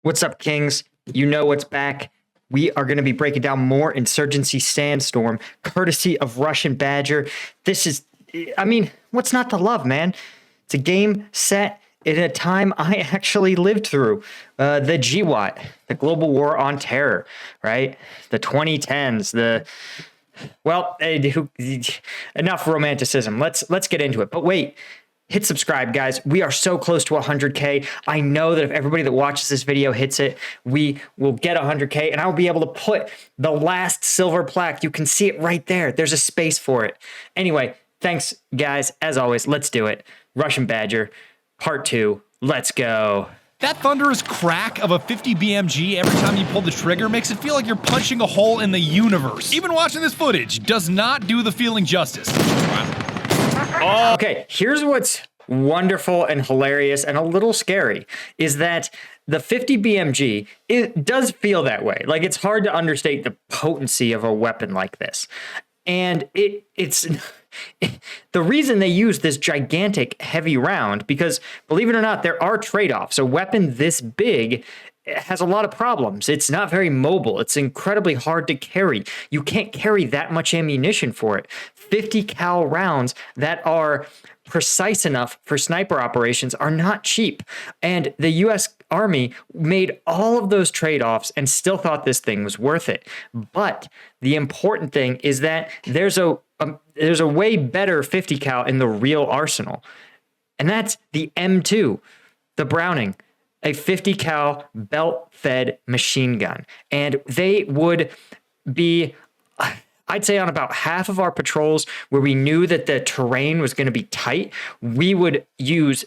What's up, Kings? You know what's back. We are going to be breaking down more Insurgency Sandstorm, courtesy of RussianBadger. This is, I mean, what's not to love, man? It's a game set in a time I actually lived through. The GWOT, the Global War on Terror, right? The 2010s, well, enough romanticism. Let's get into it. But wait. Hit subscribe, guys. We are so close to 100K. I know that if everybody that watches this video hits it, we will get 100K, and I'll be able to put the last silver plaque. You can see it right there. There's a space for it. Anyway, thanks, guys. As always, let's do it. RussianBadger, part 2. Let's go. That thunderous crack of a 50 BMG every time you pull the trigger makes it feel like you're punching a hole in the universe. Even watching this footage does not do the feeling justice. Okay, here's what's wonderful and hilarious and a little scary is that the 50 BMG, it does feel that way. Like, it's hard to understate the potency of a weapon like this. And it's the reason they use this gigantic heavy round, because believe it or not, there are trade-offs. A weapon this big has a lot of problems. It's not very mobile. It's incredibly hard to carry. You can't carry that much ammunition for it. 50 cal rounds that are precise enough for sniper operations are not cheap. And the US Army made all of those trade-offs and still thought this thing was worth it. But the important thing is that there's a way better 50 cal in the real arsenal. And that's the M2, the Browning. A 50 cal belt-fed machine gun. And they would be, I'd say, on about half of our patrols where we knew that the terrain was going to be tight, we would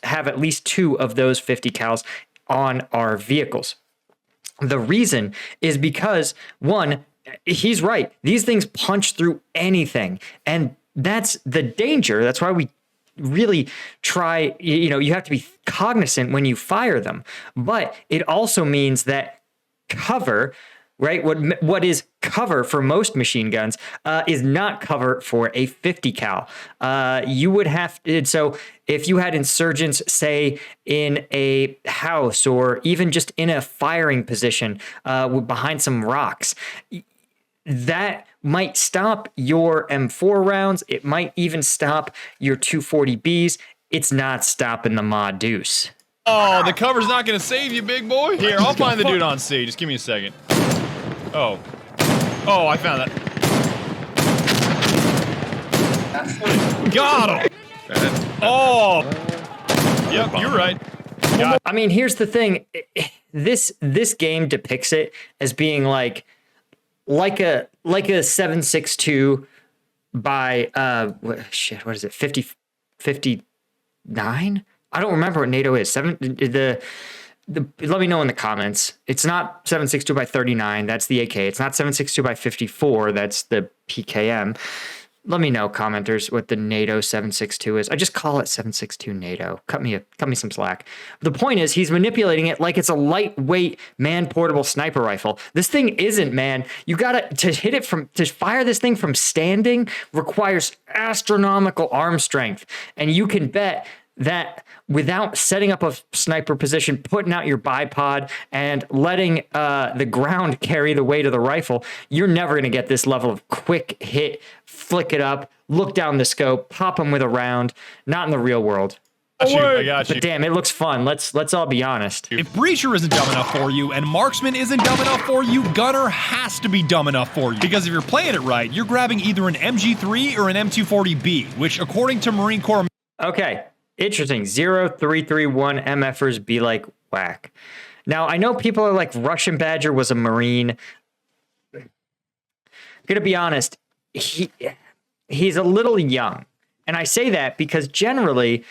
have at least 2 of those 50 cals on our vehicles. The reason is because, one, he's right. These things punch through anything. And that's the danger. That's why we really try, you have to be cognizant when you fire them. But it also means that cover, right? What is cover for most machine guns is not cover for a 50 cal. You would have to, so if you had insurgents, say, in a house or even just in a firing position behind some rocks, that might stop your M4 rounds. It might even stop your 240Bs. It's not stopping the Ma Deuce. Oh, the cover's not gonna save you, big boy. Here, I'll find the dude on C. Just give me a second. Oh, I found that. Got him. Oh. Yep, you're right. I mean, here's the thing. This game depicts it as being like a 7.62 by what is it, 59? I don't remember what NATO is. Let me know in the comments. It's not 7.62 by 39, that's the AK. It's not 7.62 by 54, that's the PKM. Let me know, commenters, what the NATO 7.62 is. I just call it 7.62 NATO. Cut me some slack. The point is, he's manipulating it like it's a lightweight man-portable sniper rifle. This thing isn't, man. You gotta, to fire this thing from standing requires astronomical arm strength. And you can bet that without setting up a sniper position, putting out your bipod, and letting the ground carry the weight of the rifle, you're never going to get this level of quick hit, flick it up, look down the scope, pop them with a round. Not in the real world. I got you. But damn, it looks fun. Let's all be honest. If Breacher isn't dumb enough for you and Marksman isn't dumb enough for you, Gunner has to be dumb enough for you. Because if you're playing it right, you're grabbing either an MG3 or an M240B, which according to Marine Corps... Okay. Interesting. 0331 MFers be like whack. Now, I know people are like, RussianBadger was a Marine. I'm going to be honest. He's a little young. And I say that because generally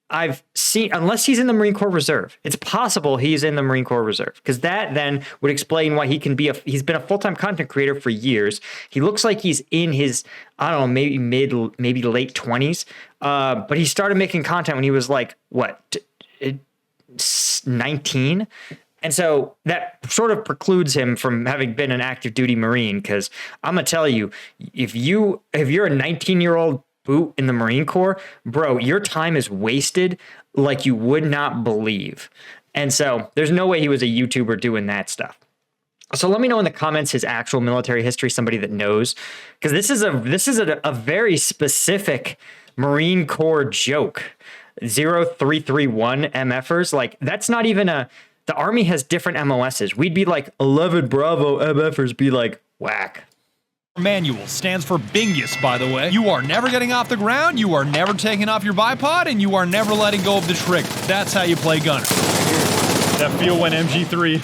I've seen, unless he's in the Marine Corps Reserve, it's possible he's in the Marine Corps Reserve, because that then would explain why he can be he's been a full-time content creator for years. He looks like he's in his, I don't know, maybe maybe late 20s. But he started making content when he was like, what, 19? And so that sort of precludes him from having been an active duty Marine, because I'm going to tell you, if you're a 19-year-old boot in the Marine Corps, bro, your time is wasted like you would not believe. And so there's no way he was a YouTuber doing that stuff. So let me know in the comments his actual military history, somebody that knows, because this is a very specific Marine Corps joke. 0331 MFers, like that's not even the Army has different MOSs. We'd be like 11 Bravo MFers be like whack. Manual stands for Bingus, by the way. You are never getting off the ground, you are never taking off your bipod, and you are never letting go of the trigger. That's how you play gunner. That feel when MG3.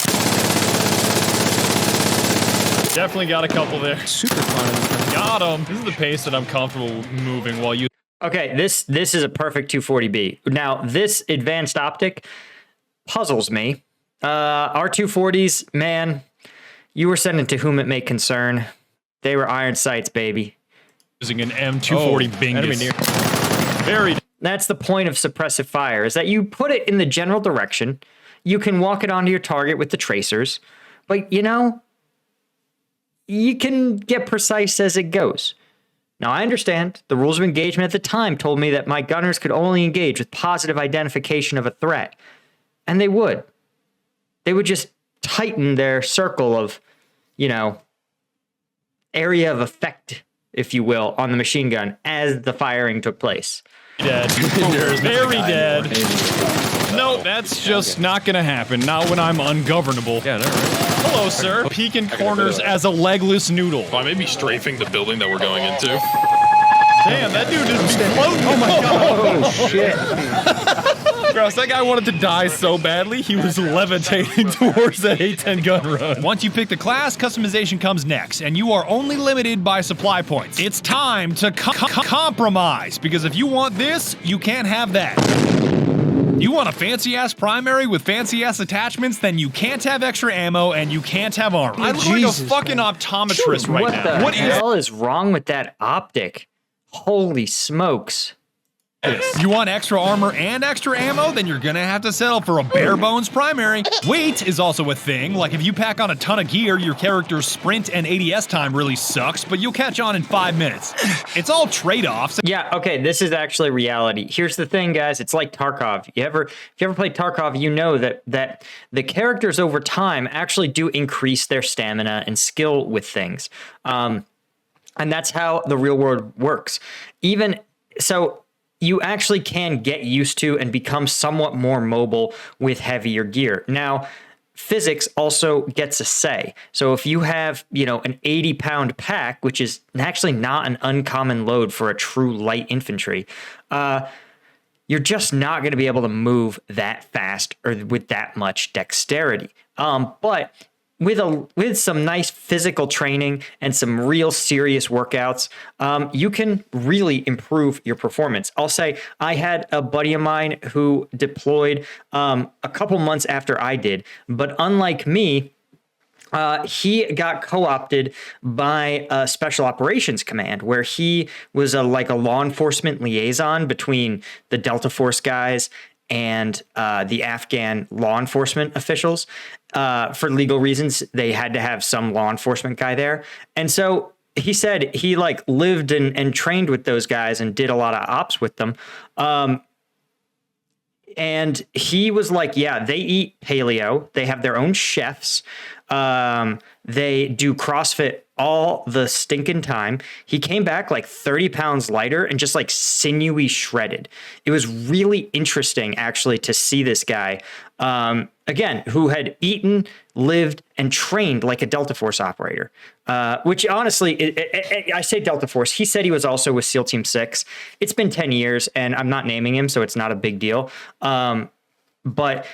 Definitely got a couple there. Super fun. Got him. This is the pace that I'm comfortable moving while you. Okay, this is a perfect 240B. Now, this advanced optic puzzles me. Our 240s, man, you were sending to whom it may concern. They were iron sights, baby. Using an M240 Bingus. Very. That's the point of suppressive fire, is that you put it in the general direction. You can walk it onto your target with the tracers, but you know, you can get precise as it goes. Now, I understand the rules of engagement at the time told me that my gunners could only engage with positive identification of a threat. And they would. They would just tighten their circle of, you know, area of effect, if you will, on the machine gun as the firing took place. Dead. Very dead. No, that's just not gonna happen. Not when I'm ungovernable. Yeah, no, right? Hello, sir. Peeking corners as a legless noodle. I may be strafing the building that we're going into. Damn, that dude just be floating. Oh my god. Oh, shit. Gross, that guy wanted to die so badly, he was levitating towards that A10 gun run. Once you pick the class, customization comes next, and you are only limited by supply points. It's time to compromise, because if you want this, you can't have that. You want a fancy-ass primary with fancy-ass attachments, then you can't have extra ammo and you can't have armor. I look like a fucking optometrist right what now. The What hell is wrong with that optic? Holy smokes. You want extra armor and extra ammo? Then you're gonna have to settle for a bare bones primary. Weight is also a thing. Like if you pack on a ton of gear, your character's sprint and ADS time really sucks, but you'll catch on in 5 minutes. It's all trade-offs. Yeah, okay, this is actually reality. Here's the thing, guys. It's like Tarkov. If you ever played Tarkov, you know that the characters over time actually do increase their stamina and skill with things. And that's how the real world works. Even so, you actually can get used to and become somewhat more mobile with heavier gear. Now, physics also gets a say. So if you have, you know, an 80-pound pack, which is actually not an uncommon load for a true light infantry, you're just not going to be able to move that fast or with that much dexterity. But with some nice physical training and some real serious workouts, you can really improve your performance. I'll say I had a buddy of mine who deployed a couple months after I did, but unlike me, he got co-opted by a Special Operations Command, where he was like a law enforcement liaison between the Delta Force guys and the Afghan law enforcement officials. For legal reasons, they had to have some law enforcement guy there. And so he said he like lived and trained with those guys and did a lot of ops with them. And he was like, yeah, they eat paleo. They have their own chefs. They do CrossFit all the stinking time. He came back like 30 pounds lighter and just like sinewy shredded. It was really interesting actually to see this guy, again, who had eaten, lived, and trained like a Delta Force operator, which honestly, I say Delta Force. He said he was also with SEAL Team 6. It's been 10 years and I'm not naming him, so it's not a big deal. But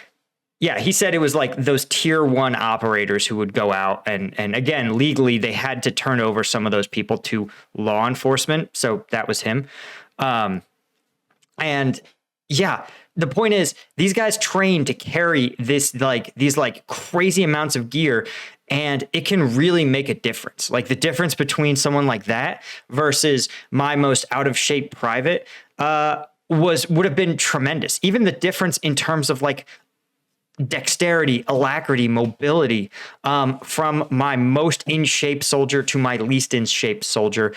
yeah, he said it was like those tier 1 operators who would go out and again, legally, they had to turn over some of those people to law enforcement. So that was him. And yeah, the point is these guys train to carry these crazy amounts of gear, and it can really make a difference. Like the difference between someone like that versus my most out of shape private would have been tremendous. Even the difference in terms of like dexterity, alacrity, mobility, from my most in shape soldier to my least in shape soldier,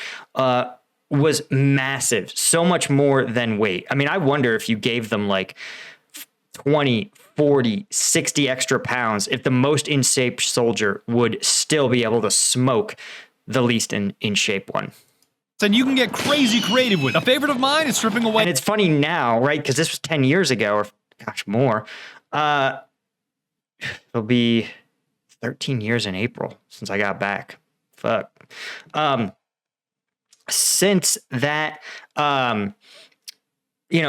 was massive. So much more than weight. I mean, I wonder if you gave them like 20, 40, 60 extra pounds if the most in shape soldier would still be able to smoke the least in shape one. And you can get crazy creative with it. A favorite of mine is stripping away. And it's funny now, right? Because this was 10 years ago, or gosh, more. It'll be 13 years in April since I got back. Fuck. Since that,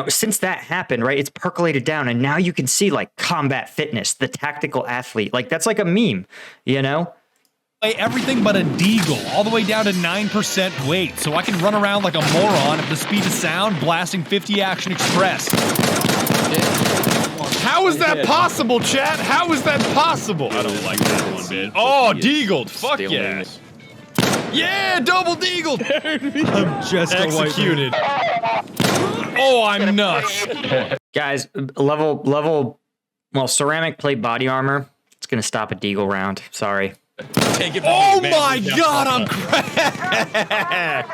since that happened, right? It's percolated down, and now you can see like combat fitness, the tactical athlete. Like that's like a meme, you know? Everything but a deagle, all the way down to 9% weight, so I can run around like a moron at the speed of sound, blasting 50 Action Express. How is that possible, chat? How is that possible? I don't like that one bit. Oh, deagled. Fuck yeah. Yeah, double deagled. I'm just executed. Oh, I'm nuts. Guys, level, well, ceramic plate body armor. It's going to stop a deagle round. Sorry. Take it oh me, my god, I'm cracked!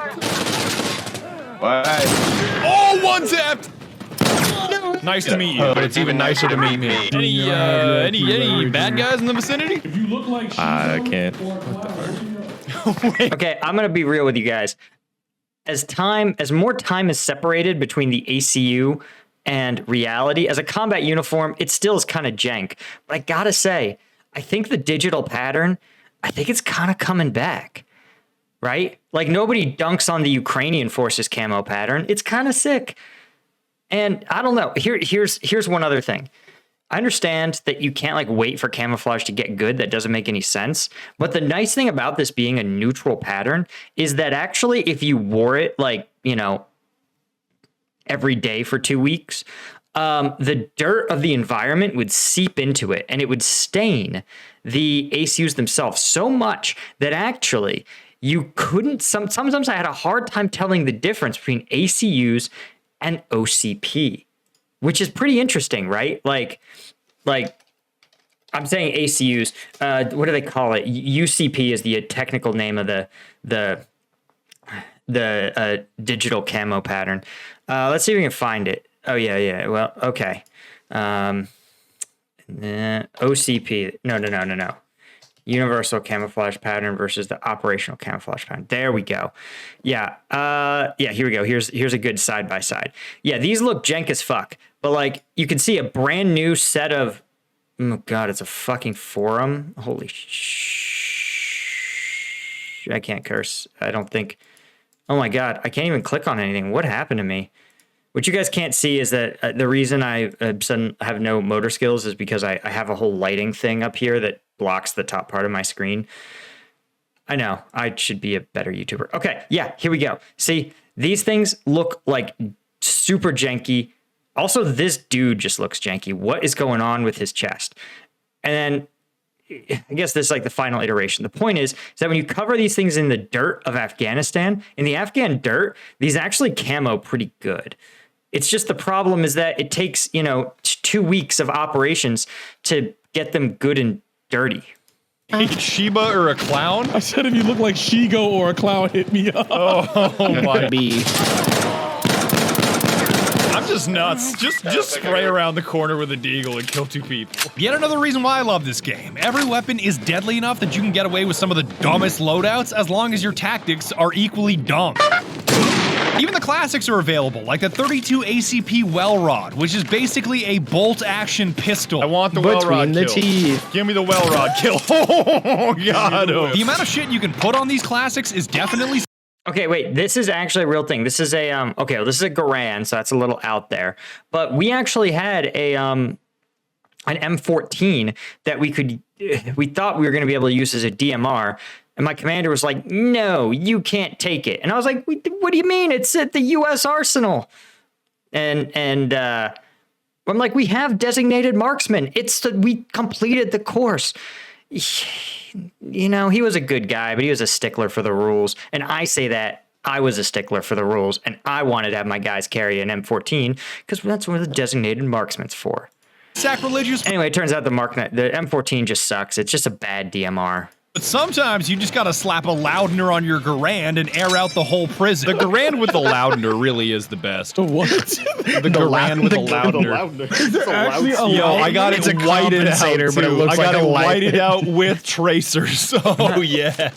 What? Oh, one tapped! Nice to meet you. But it's even nicer to meet me. Any bad guys in the vicinity? I can't. Okay, I'm gonna be real with you guys. As more time is separated between the ACU and reality, as a combat uniform, it still is kind of jank. But I gotta say, I think the digital pattern, I think it's kind of coming back, right? Like nobody dunks on the Ukrainian forces camo pattern. It's kind of sick. And I don't know. Here's one other thing. I understand that you can't like wait for camouflage to get good. That doesn't make any sense. But the nice thing about this being a neutral pattern is that actually if you wore it like, every day for 2 weeks, the dirt of the environment would seep into it and it would stain the ACUs themselves so much that actually you couldn't, sometimes I had a hard time telling the difference between ACUs and OCP, which is pretty interesting, right? Like I'm saying ACUs, what do they call it? UCP is the technical name of the digital camo pattern. Let's see if we can find it. Oh, yeah. Well, okay. OCP. No. Universal camouflage pattern versus the operational camouflage pattern. There we go. Yeah. Here we go. Here's a good side by side. Yeah, these look jank as fuck. But like you can see a brand new set of, oh God, it's a fucking forum. Holy I can't curse. I don't think. Oh my God, I can't even click on anything. What happened to me? What you guys can't see is that the reason I have no motor skills is because I have a whole lighting thing up here that blocks the top part of my screen. I know, I should be a better YouTuber. Okay, yeah, here we go. See, these things look like super janky. Also, this dude just looks janky. What is going on with his chest? And then I guess this is like the final iteration. The point is that when you cover these things in the dirt of Afghanistan, in the Afghan dirt, these actually camo pretty good. It's just the problem is that it takes, 2 weeks of operations to get them good and dirty. A Shiba or a clown? I said if you look like Shigo or a clown, hit me up. Oh my. I'm just nuts. Just spray around the corner with a deagle and kill 2 people. Yet another reason why I love this game. Every weapon is deadly enough that you can get away with some of the dumbest loadouts as long as your tactics are equally dumb. Even the classics are available, like the 32 ACP well rod, which is basically a bolt action pistol. I want the well rod kill. Teeth. Give me the well rod kill. Oh, God. The amount of shit you can put on these classics is definitely... Okay, wait, this is actually a real thing. This is a, this is a Garand, so that's a little out there. But we actually had an M14 that we thought we were going to be able to use as a DMR. And my commander was like, no, you can't take it. And I was like, what do you mean? It's at the U.S. Arsenal. And I'm like, we have designated marksmen. We completed the course. He was a good guy, but he was a stickler for the rules. And I say that I was a stickler for the rules, and I wanted to have my guys carry an M14 because that's what the designated marksman's for. Sacrilegious. Anyway, it turns out the M14 just sucks. It's just a bad DMR. But sometimes you just gotta slap a Loudener on your Garand and air out the whole prison. The Garand with the Loudener really is the best. The what? The Garand with the Loudener. Is there actually a Yo, I got it whited out, compensator, but it too. looks I got like a it light. whited out with tracers. Oh, yeah.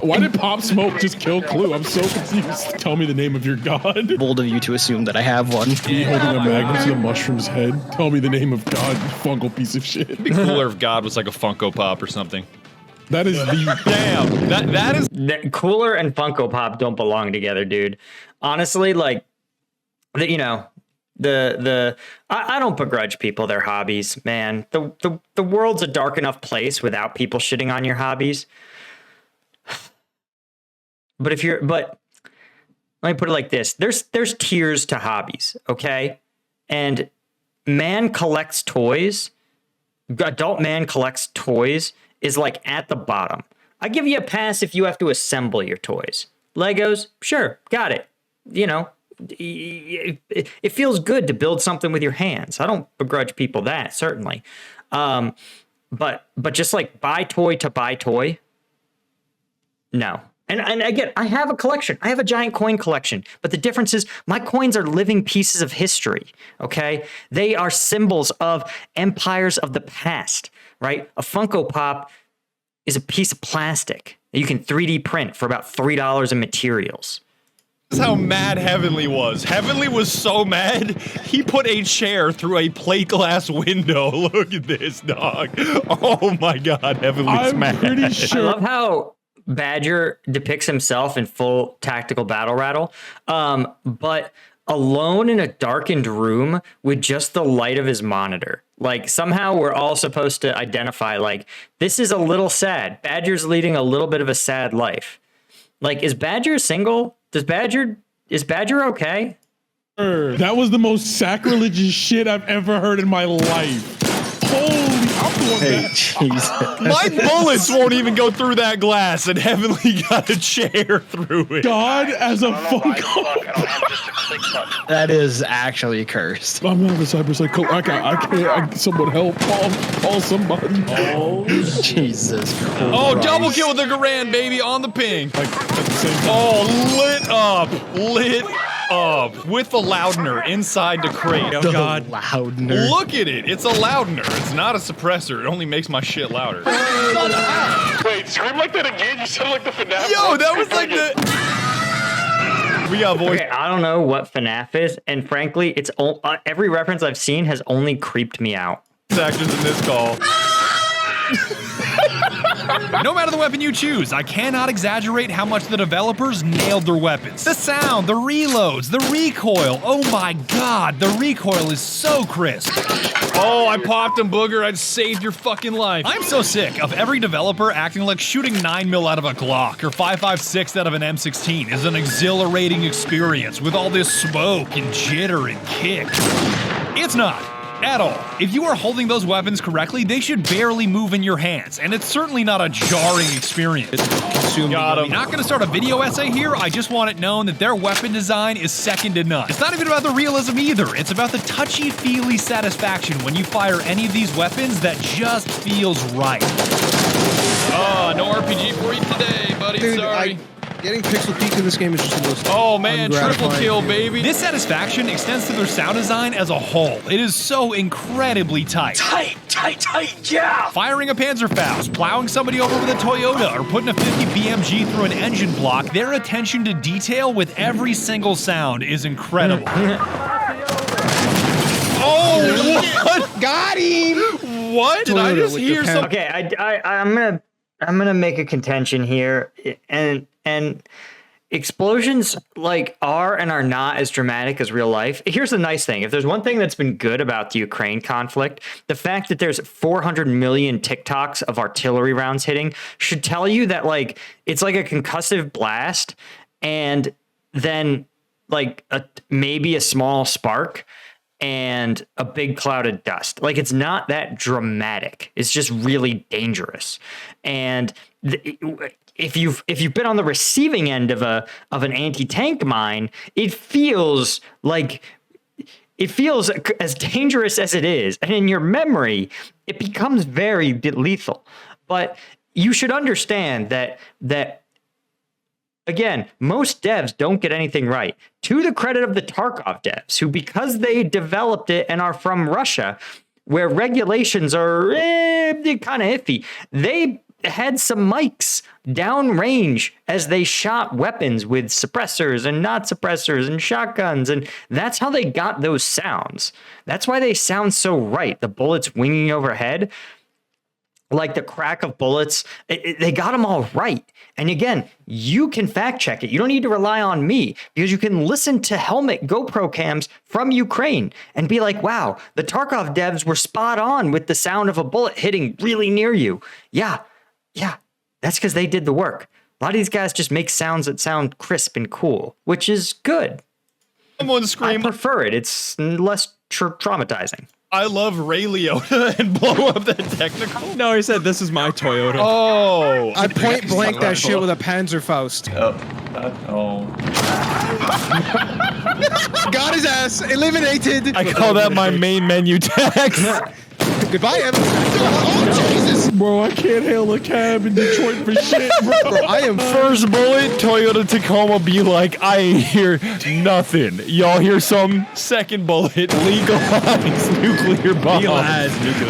Why did Pop Smoke just kill Clue? I'm so confused. Tell me the name of your god. Bold of you to assume that I have one. Me holding a magnet to the mushroom's head. Tell me the name of God, you fungal piece of shit. It'd be cooler if God was like a Funko Pop or something. That is the Damn, that is Cooler and Funko Pop don't belong together, dude. Honestly, like, you know, I don't begrudge people their hobbies, man. The world's a dark enough place without people shitting on your hobbies. But let me put it like this. There's tiers to hobbies, okay? And man collects toys. Adult man collects toys is like at the bottom. I give you a pass if you have to assemble your toys. Legos, sure, got it. You know, it feels good to build something with your hands. I don't begrudge people that, certainly. But just like buy toy to buy toy, no. And again, I have a collection. I have a giant coin collection. But the difference is my coins are living pieces of history, okay? They are symbols of empires of the past, right? A Funko Pop is a piece of plastic that you can 3D print for about $3 in materials. This is how mad Heavenly was. Heavenly was so mad, he put a chair through a plate glass window. Look at this, dog. Oh my God, Heavenly's mad. I'm pretty sure. I love how Badger depicts himself in full tactical battle rattle, but alone in a darkened room with just the light of his monitor. Like, somehow we're all supposed to identify, like, this is a little sad. Badger's leading a little bit of a sad life. Like, is Badger single? Is Badger okay? That was the most sacrilegious shit I've ever heard in my life. Holy, I'm doing that. Jesus. My bullets won't even go through that glass, and Heavenly got a chair through it. God as a Funko. That is actually cursed. I'm not a cyberpsycho. I can't. Someone help. Call somebody. Oh, Jesus Christ. Oh, double kill with the Garand, baby, on the ping. like at the same time. Oh, lit up with the Loudener inside the crate. Oh, The God. Loudener. Look at it. It's a Loudener. It's not a suppressor. It only makes my shit louder. Wait, scream like that again. You sound like the FNAF. Yo, that was like the... We got voice. Okay, I don't know what FNAF is, and frankly, it's every reference I've seen has only creeped me out. Actions in this call. No matter the weapon you choose, I cannot exaggerate how much the developers nailed their weapons. The sound, the reloads, the recoil. Oh my God, the recoil is so crisp. Oh, I popped him, Booger. I saved your fucking life. I'm so sick of every developer acting like shooting 9mm out of a Glock or 5.56 out of an M16 is an exhilarating experience with all this smoke and jitter and kick. It's not. At all. If you are holding those weapons correctly, they should barely move in your hands, and it's certainly not a jarring experience. Got him. I'm not gonna start a video essay here, I just want it known that their weapon design is second to none. It's not even about the realism either, it's about the touchy-feely satisfaction when you fire any of these weapons that just feels right. Oh, no RPG for you today, buddy. Dude, Sorry. Getting pixel peeked in this game is just the most Oh man, triple ungratifying kill, feeling. baby. This satisfaction extends to their sound design as a whole. It is so incredibly tight. Tight, yeah! Firing a Panzerfaust, plowing somebody over with a Toyota, or putting a 50 BMG through an engine block, their attention to detail with every single sound is incredible. Oh, what? Got him! What? Did I Toyota just with hear the pen- something? Okay, I'm gonna make a contention here, and explosions like are and are not as dramatic as real life. Here's the nice thing: if there's one thing that's been good about the Ukraine conflict, the fact that there's 400 million TikToks of artillery rounds hitting should tell you that like it's like a concussive blast, and then like maybe a small spark and a big cloud of dust. Like, it's not that dramatic. It's just really dangerous. And if you've been on the receiving end of an anti-tank mine, it feels as dangerous as it is. And in your memory, it becomes very lethal. But you should understand that again, most devs don't get anything right. To the credit of the Tarkov devs, who, because they developed it and are from Russia, where regulations are kind of iffy, they had some mics downrange as they shot weapons with suppressors and not suppressors and shotguns, and that's how they got those sounds. That's why they sound so right. The bullets winging overhead, like the crack of bullets, they got them all right. And again, you can fact check it. You don't need to rely on me, because you can listen to helmet GoPro cams from Ukraine and be like, wow, the Tarkov devs were spot on with the sound of a bullet hitting really near you. Yeah, that's because they did the work. A lot of these guys just make sounds that sound crisp and cool, which is good. Someone scream. I prefer it. It's less traumatizing. I love Ray Liotta and blow up the technical. No, he said this is my Toyota. Oh. I point blank that shit with a Panzerfaust. Oh. Got his ass. Eliminated. I call that my main menu text. Goodbye, Evan. Oh, Jesus. Bro, I can't hail a cab in Detroit for shit, bro. I am First bullet, Toyota Tacoma be like, I ain't hear nothing. Y'all hear some? Second bullet, legalize nuclear bomb.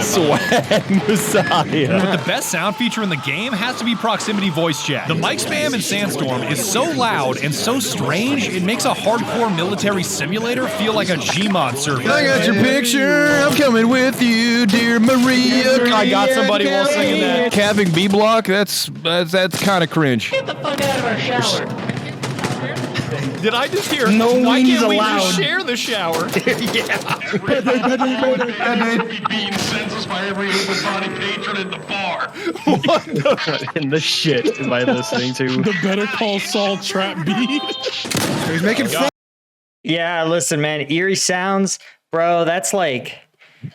Swag Messiah. But the best sound feature in the game has to be proximity voice chat. The mic spam in Sandstorm is so loud and so strange, it makes a hardcore military simulator feel like a Gmod server. I got your picture. I'm coming with you, dear Maria. I got somebody while singing that. Calving B block. That's kind of cringe. Get the fuck out of our shower. Did I just hear? No Why wings can't we allowed. just share the shower? Being census by every able-bodied patron in the bar. In the shit am I listening to? The Better Call Saul trap beat. He's making fun. Yeah, listen, man, eerie sounds, bro. That's like,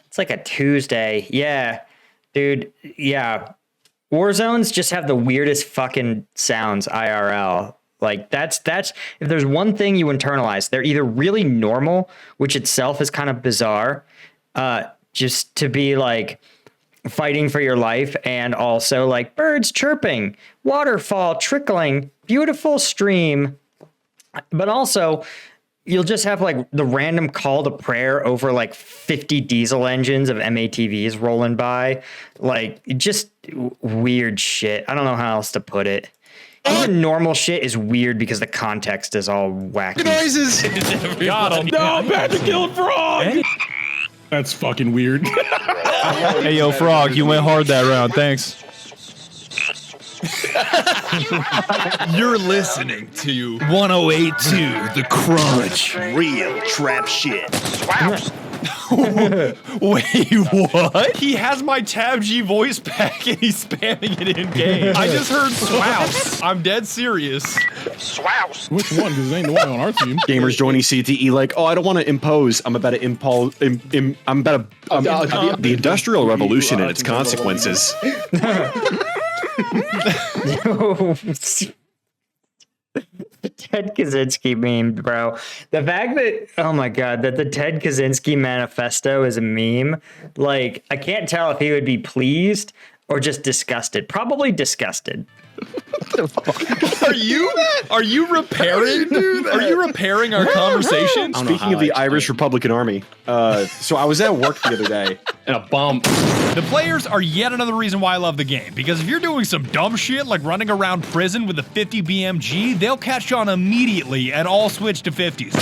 it's like a Tuesday. Yeah, dude. Yeah, war zones just have the weirdest fucking sounds IRL. Like that's if there's one thing you internalize, they're either really normal, which itself is kind of bizarre, just to be like fighting for your life, and also like birds chirping, waterfall trickling, beautiful stream, but also you'll just have like the random call to prayer over like 50 diesel engines of MATVs rolling by, like just weird shit. I don't know how else to put it. Even normal shit is weird because the context is all wacky. Noises. Got him. No, Badger killed Frog. That's fucking weird. Hey, yo, Frog, you went hard that round. Thanks. You're listening to 108.2 The Crunch. Real trap shit. Wait, what? He has my Tab G voice pack and he's spamming it in game. I just heard swouse. I'm dead serious. Swouse. Which one? Because it ain't the one on our team. Gamers joining CTE like, oh, I don't want to impose. I'm about to impulse. I'm about to the Industrial Revolution and its consequences. The Ted Kaczynski meme, bro. The fact that, oh my God, that the Ted Kaczynski manifesto is a meme, like, I can't tell if he would be pleased or just disgusted. Probably disgusted. Are you repairing? Are you repairing our conversation? Speaking of the Irish Republican Army, so I was at work the other day, and a bump. The players are yet another reason why I love the game, because if you're doing some dumb shit like running around prison with a 50 BMG, they'll catch on immediately and all switch to 50s.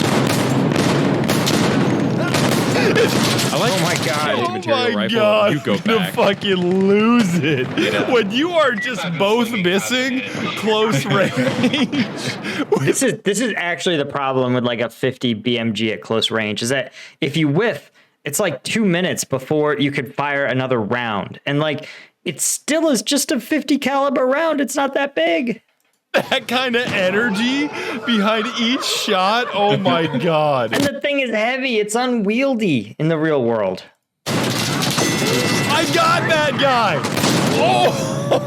I like Oh my God. Oh my God, You go to back. fucking lose it. When you are just both missing close range. This is actually the problem with like a 50 BMG at close range, is that if you whiff, it's like 2 minutes before you could fire another round. And like, it still is just a 50 caliber round. It's not that big. That kind of energy behind each shot. Oh my God. And the thing is heavy. It's unwieldy in the real world. I got that guy. Oh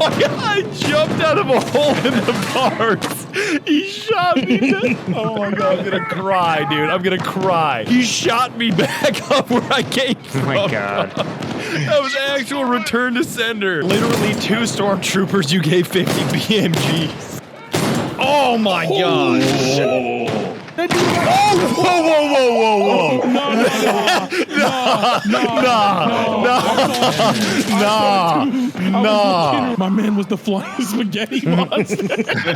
my God, I jumped out of a hole in the parts. He shot me back. Oh my god, I'm gonna cry, dude. I'm gonna cry. He shot me back up where I came from. Oh my god. That was actual return to sender. Literally 2 stormtroopers you gave 50 BMGs. Oh my god. Oh, whoa, whoa, whoa, whoa, whoa. No. My man was the flying spaghetti monster.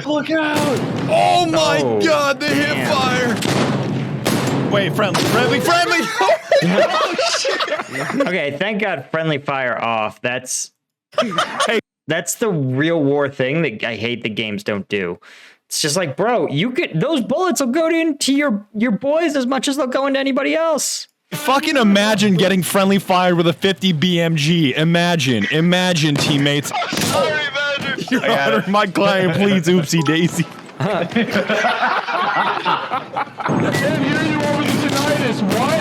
Look out! Oh my Oh, god, the hip damn. fire. Wait, friendly. Okay, thank God friendly fire off. That's that's the real war thing that I hate the games don't do. It's just like, bro, those bullets will go into your boys as much as they'll go into anybody else. Fucking imagine getting friendly fired with a 50 BMG. Imagine, teammates. Sorry, Badger. Your Honor, my client, please, oopsie daisy. I can't hear you over the tinnitus. What?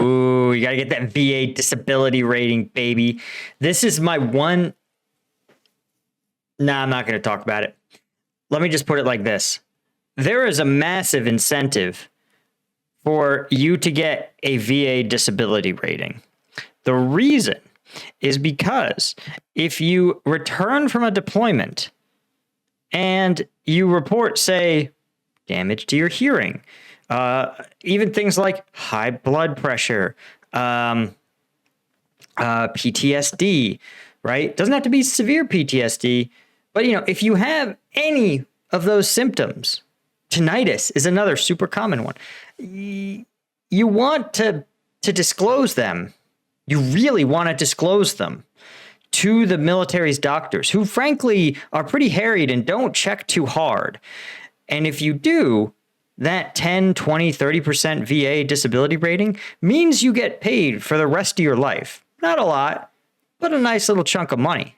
Ooh, you gotta get that VA disability rating, baby. This is my one. Nah, I'm not gonna talk about it. Let me just put it like this. There is a massive incentive for you to get a VA disability rating. The reason is because if you return from a deployment and you report, say, damage to your hearing, even things like high blood pressure, PTSD, right? Doesn't have to be severe PTSD, but if you have any of those symptoms, tinnitus is another super common one. You want to disclose them. You really want to disclose them to the military's doctors, who frankly are pretty harried and don't check too hard. And if you do, that 10, 20, 30% VA disability rating means you get paid for the rest of your life. Not a lot, but a nice little chunk of money.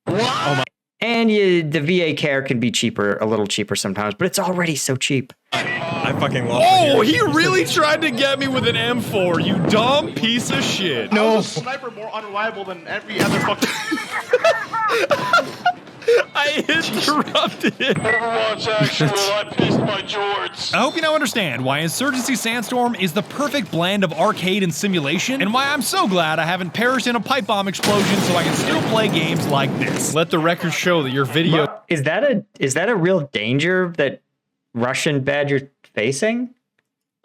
Oh my. And the VA care can be cheaper, a little cheaper sometimes, but it's already so cheap. I fucking love it. Oh, he really tried to get me with an M4, you dumb piece of shit. No. Sniper more unreliable than every other fucking. I interrupted it. Overwatch actual, I pissed my jorts. I hope you now understand why Insurgency Sandstorm is the perfect blend of arcade and simulation, and why I'm so glad I haven't perished in a pipe bomb explosion so I can still play games like this. Let the record show that your video... Is that a real danger that RussianBadger facing?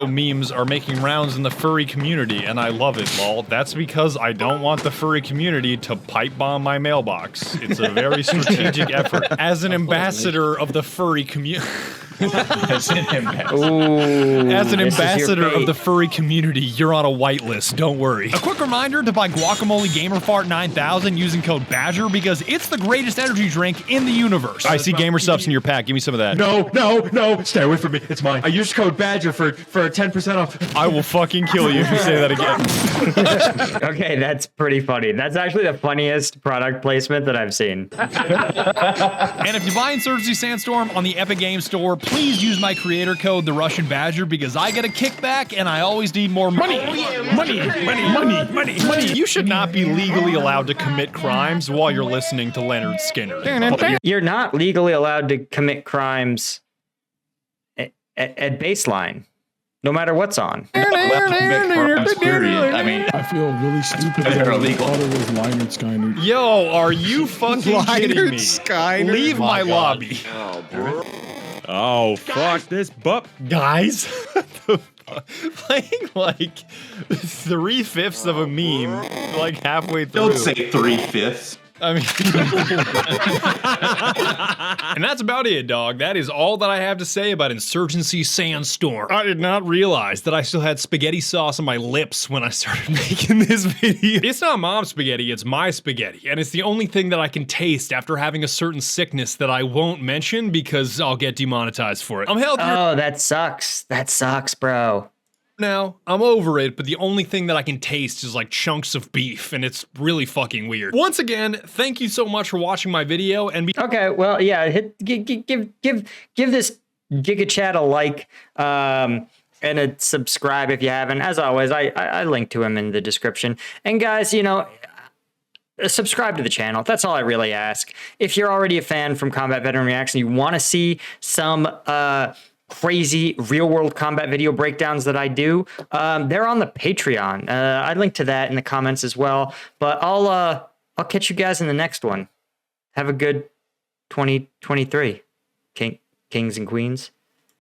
memes are making rounds in the furry community, and I love it, lol. That's because I don't want the furry community to pipe bomb my mailbox. It's a very strategic effort. As an ambassador of the furry community... As an ambassador. Ooh, As an this is your ambassador of bait. the furry community, you're on a whitelist, don't worry. A quick reminder to buy Guacamole GamerFart 9000 using code BADGER because it's the greatest energy drink in the universe. I see gamer subs in your pack, give me some of that. No, stay away from me. It's mine. I used code Badger for 10% off. I will fucking kill you if you say that again. Okay, that's pretty funny. That's actually the funniest product placement that I've seen. And if you buy Insurgency Sandstorm on the Epic Games Store, please use my creator code, the Russian Badger, because I get a kickback and I always need more money. Money. You should not be legally allowed to commit crimes while you're listening to Leonard Skinner. You're not legally allowed to commit crimes at baseline, no matter what's on. Period. I mean, I feel really stupid. They're that I illegal. thought it was Leonard Skyner. Yo, are you fucking kidding me? Skyner? Leave my lobby. Oh, fuck this bup. Guys, playing like 3/5 of a meme, like halfway through. don't say 3/5. I mean, and that's about it, dog. That is all that I have to say about Insurgency Sandstorm. I did not realize that I still had spaghetti sauce on my lips when I started making this video. It's not mom's spaghetti, it's my spaghetti. And it's the only thing that I can taste after having a certain sickness that I won't mention because I'll get demonetized for it. I'm healthier Oh, that sucks. That sucks, bro. now. I'm over it, but the only thing that I can taste is like chunks of beef, and it's really fucking weird. Once again, thank you so much for watching my video, and Okay, well, yeah, give this Giga Chat a like and a subscribe if you haven't. As always, I link to him in the description. And guys, subscribe to the channel. That's all I really ask. If you're already a fan from Combat Veteran Reacts and you want to see some crazy real-world combat video breakdowns that I do, they're on the Patreon. I link to that in the comments as well. But I'll catch you guys in the next one. Have a good 2023, kings and queens.